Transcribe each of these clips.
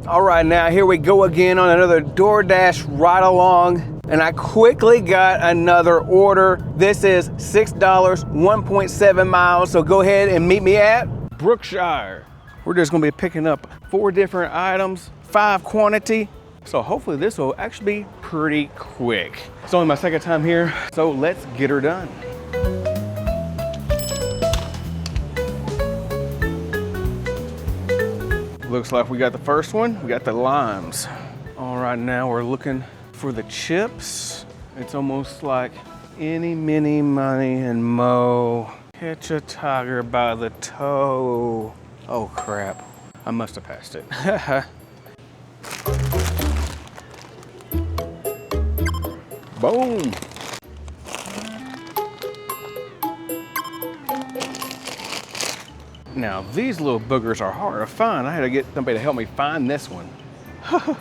All right, now here we go again on another DoorDash ride along. And I quickly got another order. This is $6, 1.7 miles. So go ahead and meet me at Brookshire. We're just gonna be picking up 4 different items, 5 quantity. So hopefully this will actually be pretty quick. It's only my second time here, so let's get her done. Looks like we got the first one. We got the limes. All right, now we're looking for the chips. It's almost like any, mini, money, and mo. Catch a tiger by the toe. Oh crap, I must have passed it. Boom. Now, these little boogers are hard to find. I had to get somebody to help me find this one. All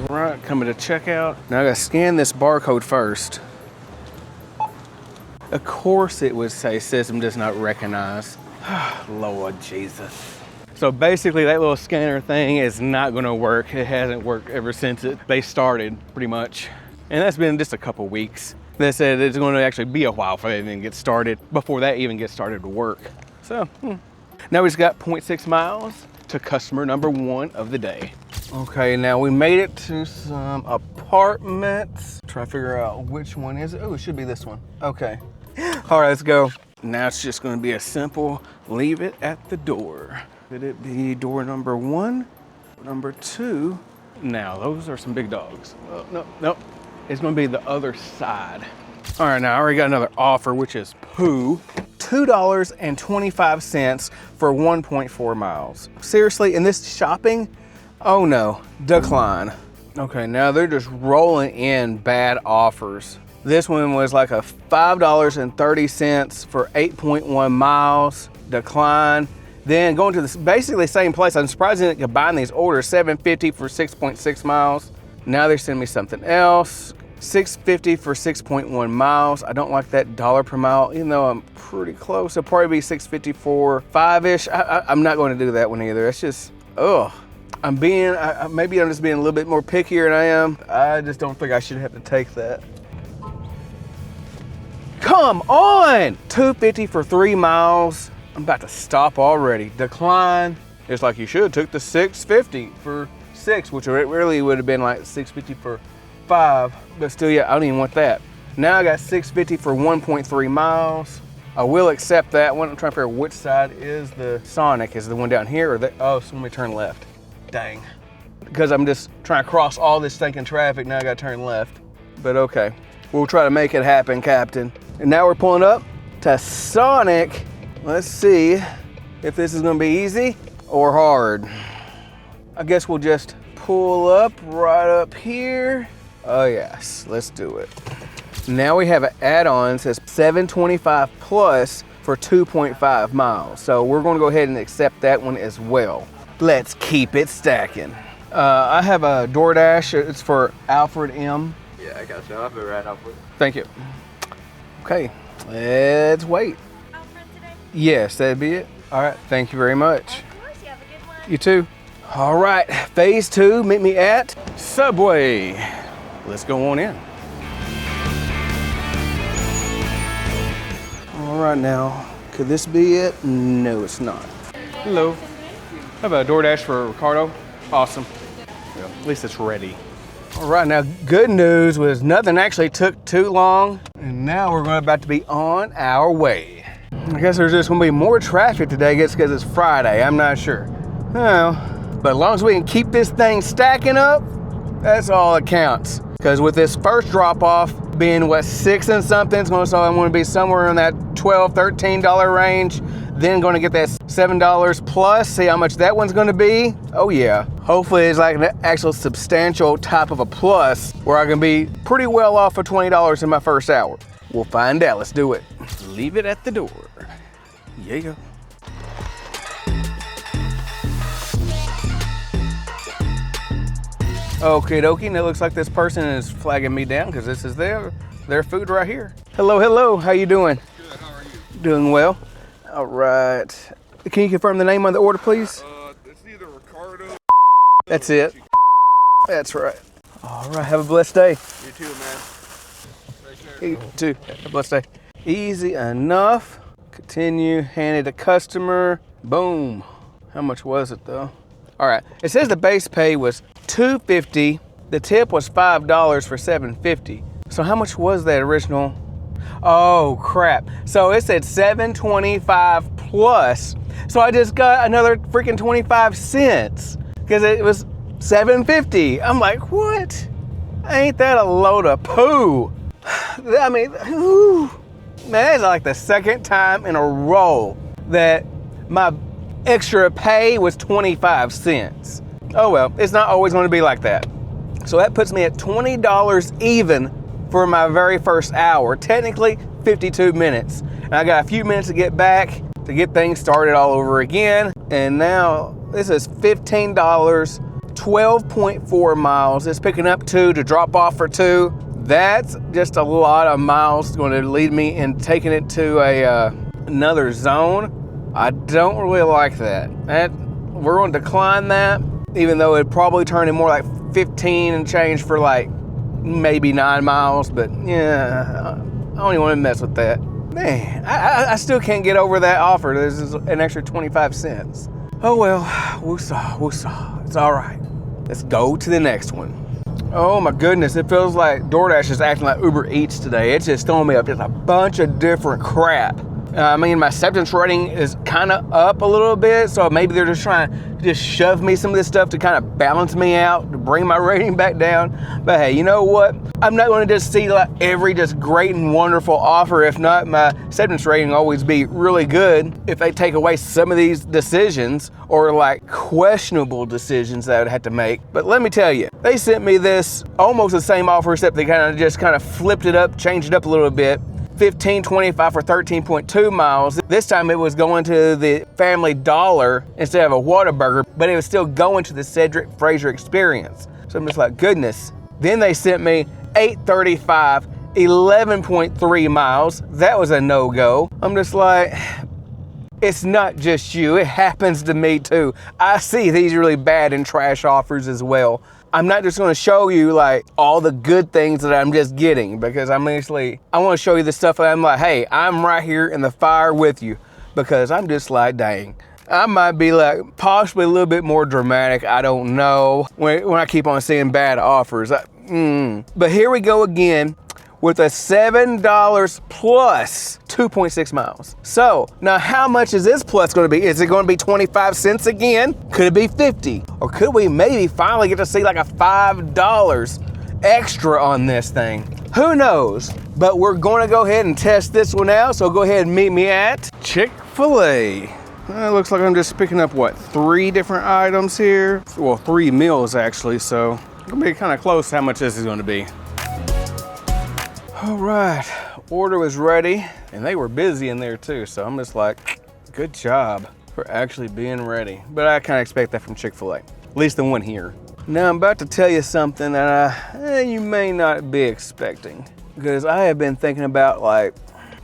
right, coming to checkout. Now I gotta scan this barcode first. Of course it would say system does not recognize. Lord Jesus. So basically that little scanner thing is not gonna work. It hasn't worked ever since they started, pretty much. And that's been just a couple weeks. They said it's gonna actually be a while for it to get started, before that even gets started to work. So, Now we just got 0.6 miles to customer number 1 of the day. Okay, now we made it to some apartments. Try to figure out which one is it. Oh, it should be this one. Okay. All right, let's go. Now it's just gonna be a simple leave it at the door. Could it be door number 1, number 2? Now, those are some big dogs. Oh, no. It's gonna be the other side. All right, now I already got another offer, which is poo. $2.25 for 1.4 miles. Seriously, in this shopping? Oh no, decline. Okay, now they're just rolling in bad offers. This one was like a $5.30 for 8.1 miles, decline. Then going to this basically same place. I'm surprised I didn't combine these orders, $7.50 for 6.6 miles. Now they're sending me something else. $6.50 for 6.1 miles. I don't like that dollar per mile, even though I'm pretty close. It'll probably be $6.50 for 5-ish. I'm not going to do that one either. It's just, ugh. Maybe I'm just being a little bit more pickier than I am. I just don't think I should have to take that. Come on! $2.50 for 3 miles. I'm about to stop already. Decline. It's like you should took the $6.50 for 6, which really would have been like $6.50 for 5, but still, yeah, I don't even want that. Now I got $6.50 for 1.3 miles. I will accept that one. I'm trying to figure out which side is the Sonic. Is the one down here or the, oh, so let me turn left. Dang. Because I'm just trying to cross all this stinking traffic, now I gotta turn left. But okay, we'll try to make it happen, Captain. And now we're pulling up to Sonic. Let's see if this is gonna be easy or hard. I guess we'll just pull up right up here. Oh yes, let's do it. Now we have an add-on, it says $7.25 plus for 2.5 miles. So we're gonna go ahead and accept that one as well. Let's keep it stacking. I have a DoorDash, it's for Alfred M. Yeah, I got you. I'll be right up with you. Thank you. Okay, let's wait. Alfred today? Yes, that'd be it. All right, thank you very much. Of course, you have a good one. You too. All right, phase 2, meet me at Subway. Let's go on in. All right now, could this be it? No, it's not. Hello. I have a DoorDash for Ricardo. Awesome. Well, at least it's ready. All right, now good news was nothing actually took too long, and now we're about to be on our way. I guess there's just gonna be more traffic today, I guess because it's Friday, I'm not sure. Well, but as long as we can keep this thing stacking up, that's all that counts. Because with this first drop off being what, 6 and something, so I'm gonna be somewhere in that $12, $13 range. Then gonna get that $7 plus, see how much that one's gonna be. Oh yeah, hopefully it's like an actual substantial type of a plus where I can be pretty well off for $20 in my first hour. We'll find out, let's do it. Leave it at the door. Yeah. Okie dokie, and it looks like this person is flagging me down because this is their food right here. Hello, how you doing? Good, how are you? Doing well. All right. Can you confirm the name on the order, please? It's either Ricardo That's it. That's right. All right, have a blessed day. You too, man. You too, have a blessed day. Easy enough. Continue, handed a customer. Boom. How much was it though? All right, it says the base pay was $2.50. The tip was $5 for $7.50. So how much was that original? Oh crap. So it said $7.25 plus. So I just got another freaking 25 cents because it was $7.50. I'm like, what? Ain't that a load of poo? I mean, whew. Man, that's like the second time in a row that my extra pay was 25 cents. Oh well, it's not always going to be like that. So that puts me at $20 even for my very first hour. Technically 52 minutes. And I got a few minutes to get back to get things started all over again. And now this is $15, 12.4 miles. It's picking up 2 to drop off for 2. That's just a lot of miles going to lead me in taking it to another zone. I don't really like that. We're going to decline that, even though it'd probably turn in more like 15 and change for like maybe 9 miles. But yeah, I don't even want to mess with that. Man, I still can't get over that offer. This is an extra 25 cents. Oh well, woosah. It's all right. Let's go to the next one. Oh my goodness, it feels like DoorDash is acting like Uber Eats today. It's just throwing me up just a bunch of different crap. I mean, my acceptance rating is kind of up a little bit, so maybe they're just trying to just shove me some of this stuff to kind of balance me out, to bring my rating back down. But hey, you know what? I'm not going to just see like every just great and wonderful offer. If not, my acceptance rating will always be really good if they take away some of these decisions or like questionable decisions that I would have to make. But let me tell you, they sent me this almost the same offer, except they kind of flipped it up, changed it up a little bit. $15.25 for 13.2 miles. This time it was going to the Family Dollar instead of a Whataburger, but it was still going to the Cedric Fraser experience. So I'm just like, goodness. Then they sent me $8.35, 11.3 miles. That was a no-go. I'm just like, it's not just you, it happens to me too. I see these really bad and trash offers as well. I'm not just going to show you like all the good things that I'm just getting, because I want to show you the stuff that I'm like, hey, I'm right here in the fire with you, because I'm just like, dang, I might be like possibly a little bit more dramatic. I don't know when I keep on seeing bad offers. But here we go again with a $7 plus 2.6 miles. So now how much is this plus going to be? Is it going to be 25 cents again? Could it be 50? Or could we maybe finally get to see like a $5 extra on this thing? Who knows? But we're going to go ahead and test this one out. So go ahead and meet me at Chick-fil-A. It looks like I'm just picking up, what, 3 different items here? Well, 3 meals actually. So it's going to be kind of close how much this is going to be. All right, order was ready, and they were busy in there too, so I'm just like, good job for actually being ready. But I kind of expect that from Chick-fil-A, at least the one here. Now I'm about to tell you something that you may not be expecting, because I have been thinking about, like,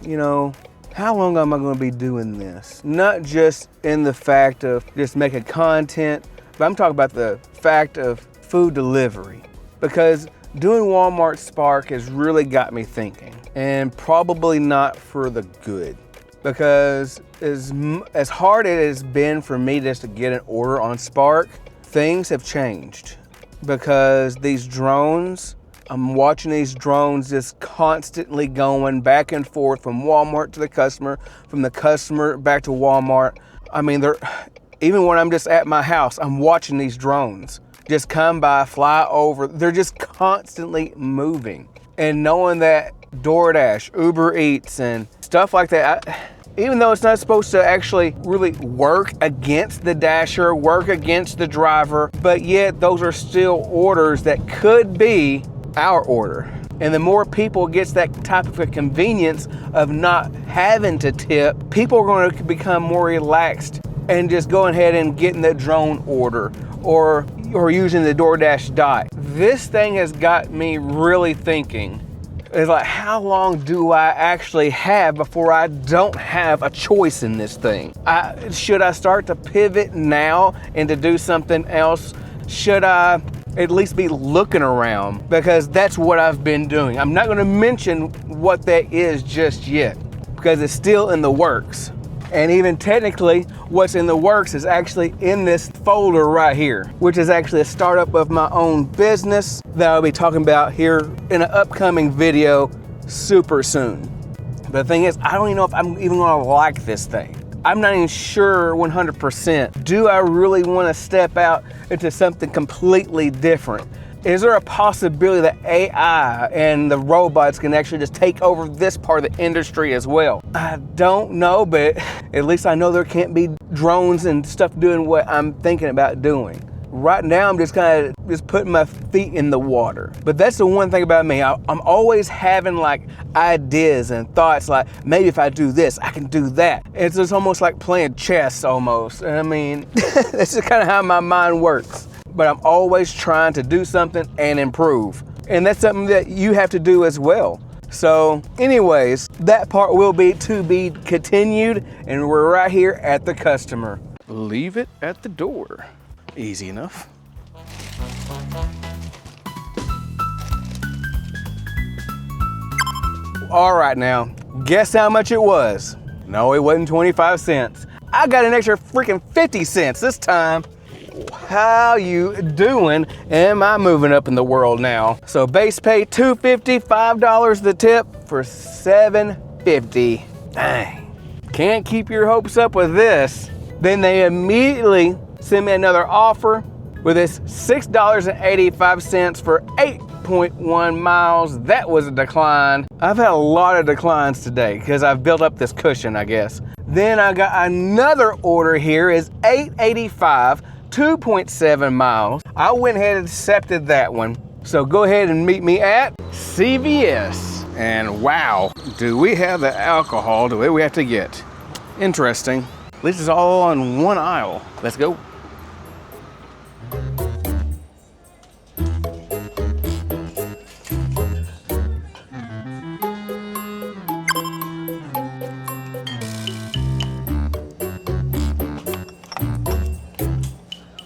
you know, how long am I going to be doing this? Not just in the fact of just making content, but I'm talking about the fact of food delivery, because doing Walmart Spark has really got me thinking, and probably not for the good, because as hard it has been for me just to get an order on Spark, things have changed, because these drones, I'm watching these drones just constantly going back and forth from Walmart to the customer, from the customer back to Walmart. I mean, even when I'm just at my house, I'm watching these drones just come by, fly over. They're just constantly moving. And knowing that DoorDash, Uber Eats, and stuff like that, even though it's not supposed to actually really work against the dasher, work against the driver, but yet those are still orders that could be our order. And the more people gets that type of a convenience of not having to tip, people are going to become more relaxed and just going ahead and getting the drone order or using the DoorDash dot. This thing has got me really thinking. It's like, how long do I actually have before I don't have a choice in this thing? Should I start to pivot now and to do something else? should I at least be looking around? Because that's what I've been doing. I'm not gonna mention what that is just yet because it's still in the works. And even technically, what's in the works is actually in this folder right here, which is actually a startup of my own business that I'll be talking about here in an upcoming video super soon. But the thing is, I don't even know if I'm even gonna like this thing. I'm not even sure 100%. Do I really wanna step out into something completely different? Is there a possibility that AI and the robots can actually just take over this part of the industry as well? I don't know, but at least I know there can't be drones and stuff doing what I'm thinking about doing. Right now, I'm just kind of just putting my feet in the water. But that's the one thing about me. I'm always having like ideas and thoughts like, maybe if I do this, I can do that. It's just almost like playing chess almost. I mean, this is kind of how my mind works. But I'm always trying to do something and improve. And that's something that you have to do as well. So anyways, that part will be to be continued, and we're right here at the customer. Leave it at the door. Easy enough. All right now, guess how much it was? No, it wasn't 25 cents. I got an extra freaking 50 cents this time. How you doing? Am I moving up in the world now? So base pay $2.50, $5 the tip for $7.50. Dang, can't keep your hopes up with this. Then they immediately send me another offer with this $6.85 for 8.1 miles. That was a decline. I've had a lot of declines today because I've built up this cushion, I guess. Then I got another order here is $8.85. 2.7 miles. I went ahead and accepted that one. So go ahead and meet me at CVS. And wow, do we have the alcohol the way we have to get. Interesting. At least it's all on one aisle. Let's go.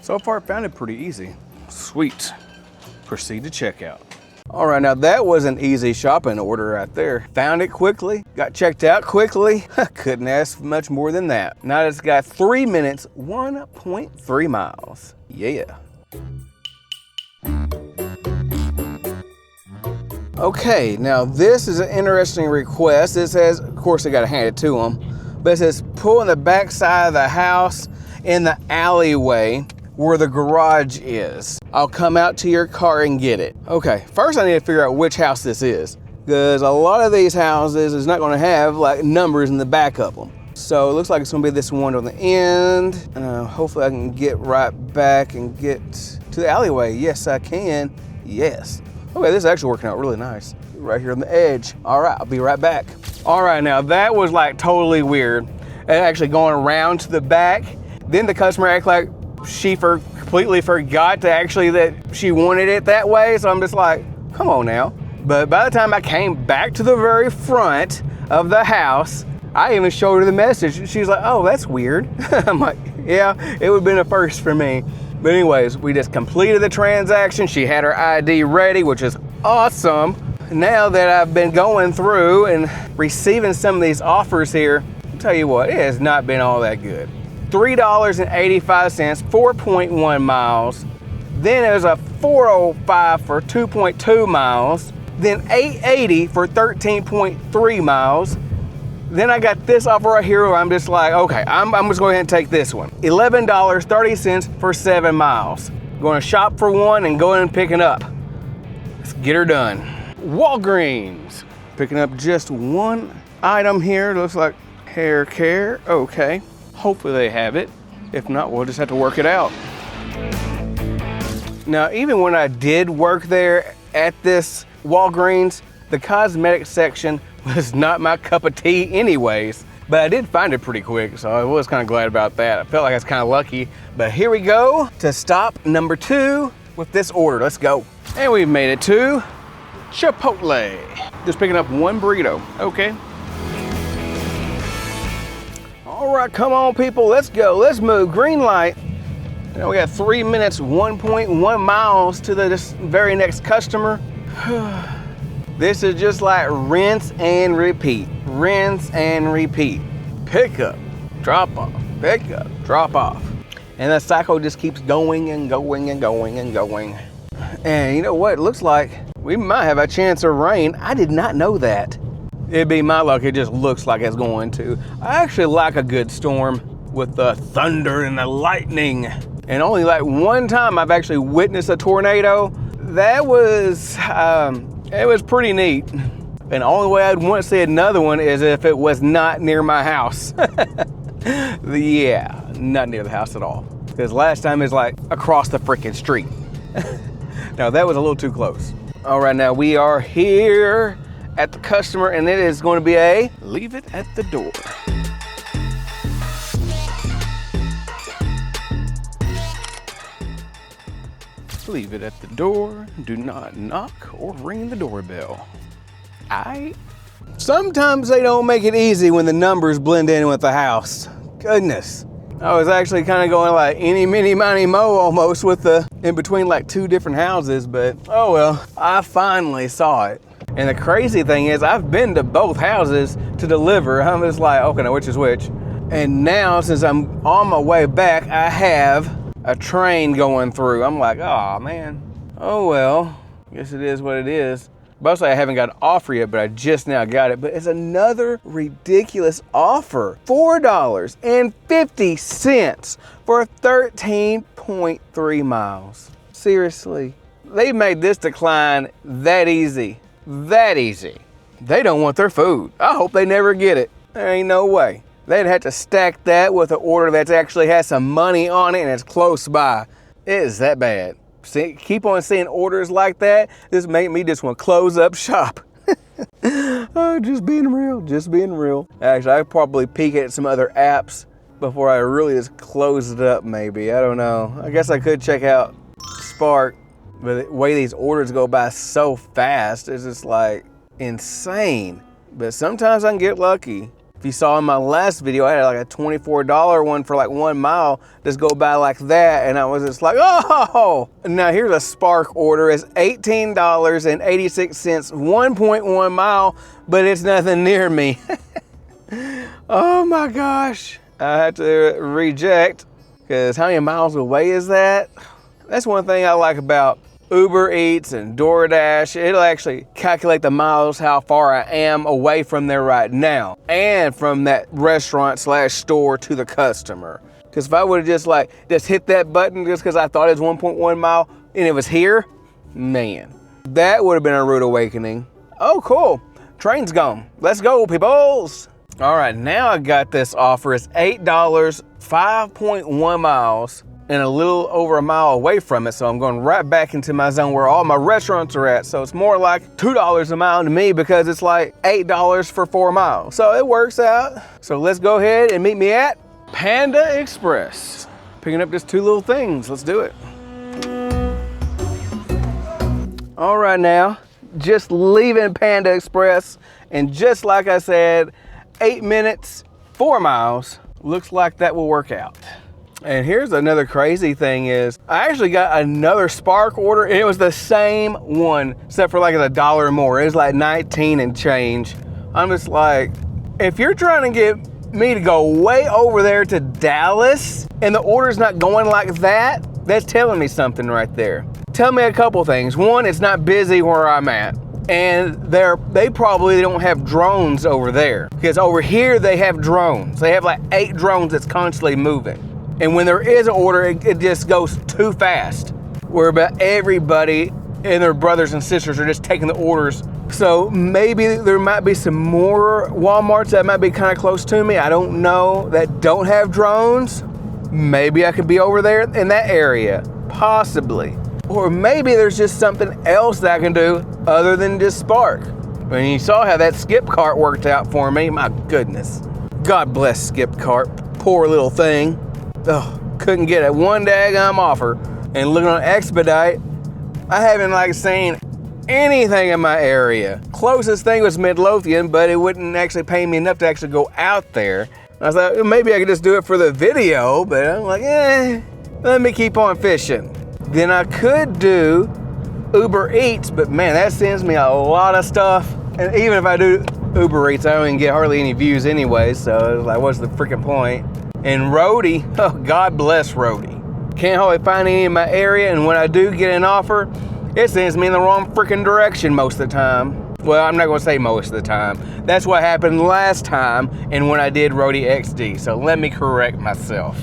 So far, I found it pretty easy. Sweet. Proceed to checkout. All right, now that was an easy shopping order right there. Found it quickly, got checked out quickly. Couldn't ask much more than that. Now it's got 3 minutes, 1.3 miles. Yeah. Okay, now this is an interesting request. It says, of course I gotta hand it to them, but it says pull in the back side of the house in the alleyway where the garage is. I'll come out to your car and get it. Okay, first I need to figure out which house this is, because a lot of these houses is not gonna have like numbers in the back of them. So it looks like it's gonna be this one on the end. Hopefully I can get right back and get to the alleyway. Yes, I can, yes. Okay, this is actually working out really nice. Right here on the edge. All right, I'll be right back. All right, now that was like totally weird. Actually going around to the back, then the customer acted like she completely forgot to actually that she wanted it that way. So I'm just like, come on now. But by the time I came back to the very front of the house, I even showed her the message. She's like, oh, that's weird. I'm like, yeah, it would have been a first for me. But anyways, we just completed the transaction. She had her ID ready, which is awesome. Now that I've been going through and receiving some of these offers here, I'll tell you what, it has not been all that good. $3.85, 4.1 miles. Then there's a $4.05 for 2.2 miles. Then $8.80 for 13.3 miles. Then I got this offer right here where I'm just like, okay, I'm just going ahead and take this one. $11.30 for 7 miles. Going to shop for one and go in and pick it up. Let's get her done. Walgreens. Picking up just one item here. Looks like hair care. Okay. Hopefully they have it. If not, we'll just have to work it out. Now, even when I did work there at this Walgreens, the cosmetic section was not my cup of tea anyways, but I did find it pretty quick, so I was kind of glad about that. I felt like I was kind of lucky, but here we go to stop number 2 with this order. Let's go. And we've made it to Chipotle. Just picking up one burrito, okay. All right, come on people, let's go, let's move. Green light. Now we got 3 minutes, 1.1 miles to the very next customer. This is just like rinse and repeat, rinse and repeat. Pick up, drop off, pick up, drop off. And the cycle just keeps going and going and going and going. And you know what? It looks like we might have a chance of rain. I did not know that. It'd be my luck, it just looks like it's going to. I actually like a good storm with the thunder and the lightning. And only like one time I've actually witnessed a tornado. That was, it was pretty neat. And the only way I'd want to see another one is if it was not near my house. Yeah, not near the house at all. Because last time it was like across the freaking street. Now that was a little too close. All right, now we are here at the customer and it is going to be a leave it at the door. Leave it at the door. Do not knock or ring the doorbell. Sometimes they don't make it easy when the numbers blend in with the house. Goodness. I was actually kind of going like eeny, meeny, miny, mo almost with the in between like two different houses, but oh well, I finally saw it. And the crazy thing is I've been to both houses to deliver. I'm just like, okay, now which is which? And now since I'm on my way back, I have a train going through. I'm like, oh man, oh well, guess it is what it is. Mostly I haven't got an offer yet, but I just now got it. But it's another ridiculous offer. $4.50 for 13.3 miles. Seriously. They made this decline that easy. That easy. They don't want their food. I hope they never get it. There ain't no way. They'd have to stack that with an order that actually has some money on it and it's close by. It is that bad. See, keep on seeing orders like that. This make me just want to close up shop. Oh, just being real, just being real. Actually, I'd probably peek at some other apps before I really just close it up maybe. I don't know. I guess I could check out Spark, but the way these orders go by so fast, it's just like insane. But sometimes I can get lucky. If you saw in my last video, I had like a $24 one for like 1 mile just go by like that. And I was just like, oh, now here's a Spark order. It's $18.86, 1.1 mile, but it's nothing near me. Oh my gosh. I had to reject because how many miles away is that? That's one thing I like about Uber Eats and DoorDash. It'll actually calculate the miles, how far I am away from there right now and from that restaurant / store to the customer. Because if I would have just hit that button just because I thought it was 1.1 mile and it was here, man, that would have been a rude awakening. Oh, cool. Train's gone. Let's go, peoples. All right, now I got this offer. It's $8, 5.1 miles. And a little over a mile away from it. So I'm going right back into my zone where all my restaurants are at. So it's more like $2 a mile to me because it's like $8 for 4 miles. So it works out. So let's go ahead and meet me at Panda Express. Picking up just 2 little things. Let's do it. All right now, just leaving Panda Express. And just like I said, 8 minutes, 4 miles. Looks like that will work out. And here's another crazy thing is, I actually got another Spark order and it was the same one, except for like $1 more. It was like 19 and change. I'm just like, if you're trying to get me to go way over there to Dallas and the order's not going like that, that's telling me something right there. Tell me a couple things. One, it's not busy where I'm at. And they probably don't have drones over there. Because over here they have drones. They have like 8 drones that's constantly moving. And when there is an order, it just goes too fast. Where about everybody and their brothers and sisters are just taking the orders. So maybe there might be some more Walmarts that might be kind of close to me. I don't know, that don't have drones. Maybe I could be over there in that area, possibly. Or maybe there's just something else that I can do other than just Spark. When you saw how that skip cart worked out for me, my goodness. God bless skip cart, poor little thing. Oh, couldn't get it one daggum offer. And looking on Expedite, I haven't like seen anything in my area. Closest thing was Midlothian, but it wouldn't actually pay me enough to actually go out there. I thought maybe I could just do it for the video, but I'm like, let me keep on fishing. Then I could do Uber Eats, but man, that sends me a lot of stuff. And even if I do Uber Eats, I don't even get hardly any views anyway, so it's like, what's the freaking point? And Roadie, oh, God bless Roadie. Can't hardly find any in my area, and when I do get an offer, it sends me in the wrong freaking direction most of the time. Well, I'm not gonna say most of the time. That's what happened last time and when I did Roadie XD, so let me correct myself.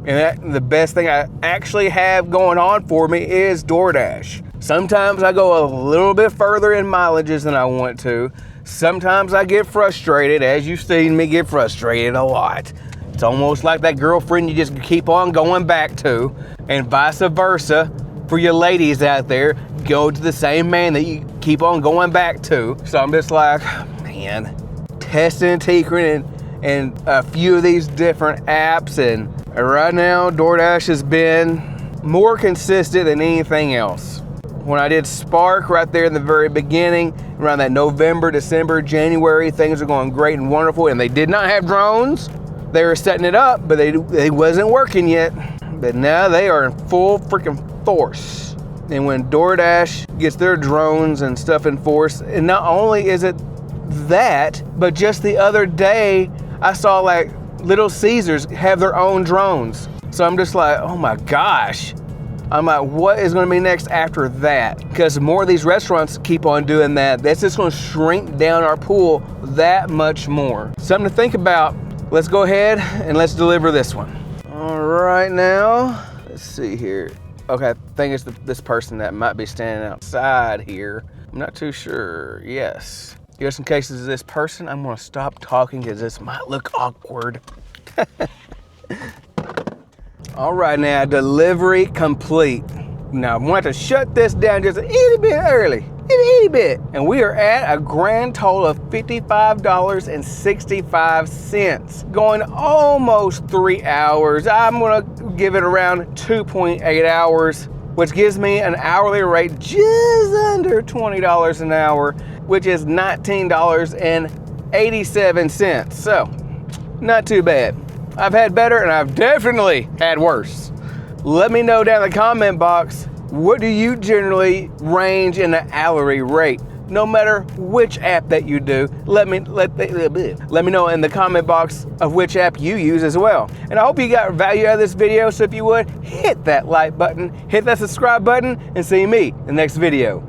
And the best thing I actually have going on for me is DoorDash. Sometimes I go a little bit further in mileages than I want to. Sometimes I get frustrated, as you've seen me get frustrated a lot. It's almost like that girlfriend you just keep on going back to, and vice versa for you ladies out there, go to the same man that you keep on going back to. So I'm just like, man, testing and tinkering and a few of these different apps, and right now DoorDash has been more consistent than anything else. When I did Spark right there in the very beginning, around that November, December, January, things are going great and wonderful, and they did not have drones. They were setting it up, but they wasn't working yet. But now they are in full freaking force. And when DoorDash gets their drones and stuff in force, and not only is it that, but just the other day, I saw like Little Caesars have their own drones. So I'm just like, oh my gosh. I'm like, what is gonna be next after that? Because more of these restaurants keep on doing that. That's just gonna shrink down our pool that much more. Something to think about. Let's go ahead and let's deliver this one. All right now, let's see here. Okay, I think it's this person that might be standing outside here. I'm not too sure, yes. Just in case it's this person, I'm gonna stop talking because this might look awkward. All right now, delivery complete. Now I'm going to shut this down just a itty bit early, itty bit. And we are at a grand total of $55.65, going almost 3 hours. I'm gonna give it around 2.8 hours, which gives me an hourly rate just under $20 an hour, which is $19.87. So, not too bad. I've had better and I've definitely had worse. Let me know down in the comment box, what do you generally range in the hourly rate? No matter which app that you do, let me know in the comment box of which app you use as well. And I hope you got value out of this video, so if you would, hit that like button, hit that subscribe button, and see me in the next video.